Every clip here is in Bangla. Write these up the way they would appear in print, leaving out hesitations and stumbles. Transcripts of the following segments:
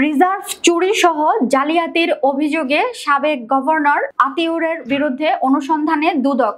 রিজার্ভ চুরি সহ জালিয়াতির অভিযোগে সাবেক গভর্নর আতিউরের বিরুদ্ধে অনুসন্ধানে দুদক।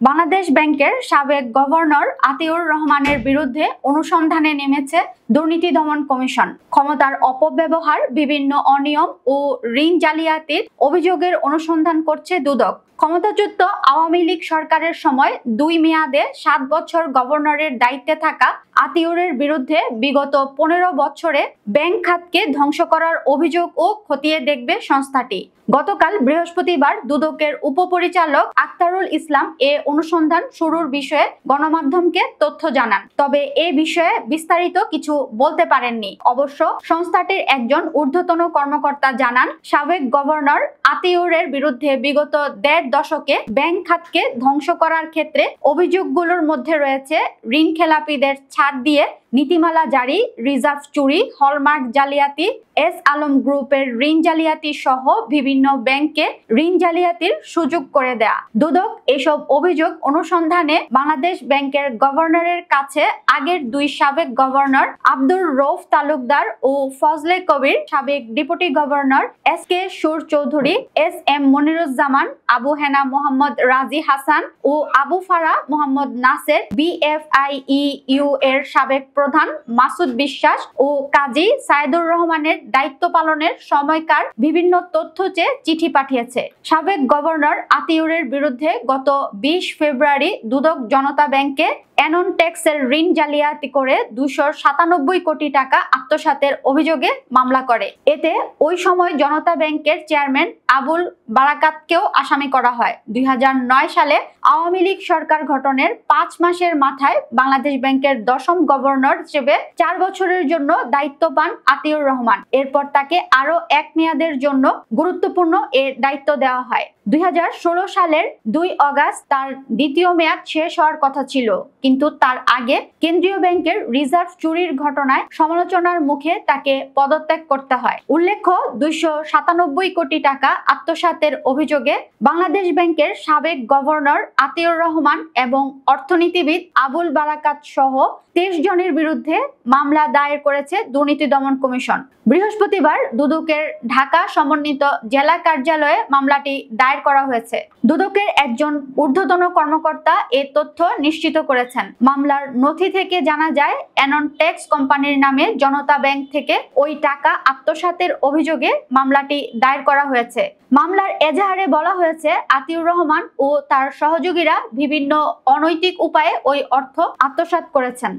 বাংলাদেশ ব্যাংকের সাবেক গভর্নর আতিউর রহমানের বিরুদ্ধে অনুসন্ধানে নেমেছে দুর্নীতি দমন কমিশন। ক্ষমতার অপব্যবহার, বিভিন্ন অনিয়ম ও ঋণ জালিয়াতির অভিযোগের অনুসন্ধান করছে দুদক। ক্ষমতাচ্যুত আওয়ামী লীগ সরকারের সময় 2 মেয়াদে 7 বছর গভর্নরের দায়িত্বে থাকা আতিউরের বিরুদ্ধে বিগত 15 বছরে ব্যাংক খাতকে ধ্বংস করার অভিযোগও খতিয়ে দেখবে সংস্থাটি। গতকাল বৃহস্পতিবার দুদকের উপপরিচালক আখতারুল ইসলাম এ অনুসন্ধান শুরুর বিষয়ে গণমাধ্যমকে তথ্য জানান। তবে এ বিষয়ে বিস্তারিত কিছু বলতে পারেননি। অবশ্য সংস্থাটির একজন ঊর্ধ্বতন কর্মকর্তা জানান, সাবেক গভর্নর আতিউরের বিরুদ্ধে বিগত 1.5 দশকে ব্যাংক খাতকে ধ্বংস করার ক্ষেত্রে অভিযোগগুলোর মধ্যে রয়েছে ঋণ খেলাপিদের ছাড় দিয়ে নীতিমালা জারি, রিজার্ভ চুরি, হলমার্ক জালিয়াতি, এস আলম গ্রুপের ঋণ জালিয়াতি সহ বিভিন্ন ব্যাংকে ঋণ জালিয়াতির সুযোগ করে দেয়া। দুদক এসব অভিযোগ অনুসন্ধানে বাংলাদেশ ব্যাংকের গভর্নরের কাছে আগের 2 সাবেক গভর্নর আব্দুর রউফ তালুকদার ও ফজলে কবির, সাবেক ডেপুটি গভর্নর এস.কে সুর চৌধুরী, এস.এম মনিরুজ্জামান, আবু হেনা মোহাম্মদ রাজি হাসান ও আবু ফারা মোহাম্মদ নাসের, বিএফআইইউ এর সাবেক প্রধান মাসুদ বিশ্বাস ও কাজী সাইদুর রহমানের দায়িত্ব পালনের সময়কার বিভিন্ন তথ্য চেয়ে চিঠি পাঠিয়েছে। সাবেক গভর্নর আতিউরের বিরুদ্ধে গত 20 ফেব্রুয়ারি দুদক জনতা ব্যাংকে অ্যানন ট্যাক্সের ঋণ জালিয়াতি করে 297 কোটি টাকা আত্মসাতের অভিযোগে মামলা করে। এতে ওই সময় জনতা ব্যাংকের চেয়ারম্যান আবুল বারাকাতকেও আসামি করা হয়। 2009 সালে আওয়ামী লীগ সরকার গঠনের 5 মাসের মাথায় বাংলাদেশ ব্যাংকের 10ম গভর্নর হিসেবে 4 বছরের জন্য দায়িত্ব পান আতিউর রহমান। এরপর তাকে আরো 1 মেয়াদের জন্য গুরুত্বপূর্ণ এর দায়িত্ব দেওয়া হয়। 2016 সালের 2 অগাস্ট তার দ্বিতীয় মেয়াদ শেষ হওয়ার কথা ছিল, কিন্তু তার আগে কেন্দ্রীয় ব্যাংকের রিজার্ভ চুরির ঘটনায় সমালোচনার মুখে তাকে পদত্যাগ করতে হয়। উল্লেখ্য, 297 কোটি টাকা আত্মসাতের অভিযোগে বাংলাদেশ ব্যাংকের সাবেক গভর্নর আতিউর রহমান এবং অর্থনীতিবিদ আবুল বারাকাত সহ 23 জনের বিরুদ্ধে মামলা দায়ের করেছে দুর্নীতি দমন কমিশন। বৃহস্পতিবার দুদকের ঢাকা সমন্বিত জেলা কার্যালয়ে মামলাটি দায়ের করা হয়েছে। দুদকের একজন ঊর্ধ্বতন কর্মকর্তা এ তথ্য নিশ্চিত করেছেন। মামলার নথি থেকে জানা যায়, অ্যানন ট্যাক্স কোম্পানির নামে জনতা ব্যাংক থেকে ওই টাকা আত্মসাতের অভিযোগে মামলাটি দায়ের করা হয়েছে। মামলার এজাহারে বলা হয়েছে, আতিউর রহমান ও তার সহযোগীরা বিভিন্ন অনৈতিক উপায়ে ওই অর্থ আত্মসাৎ করেছেন।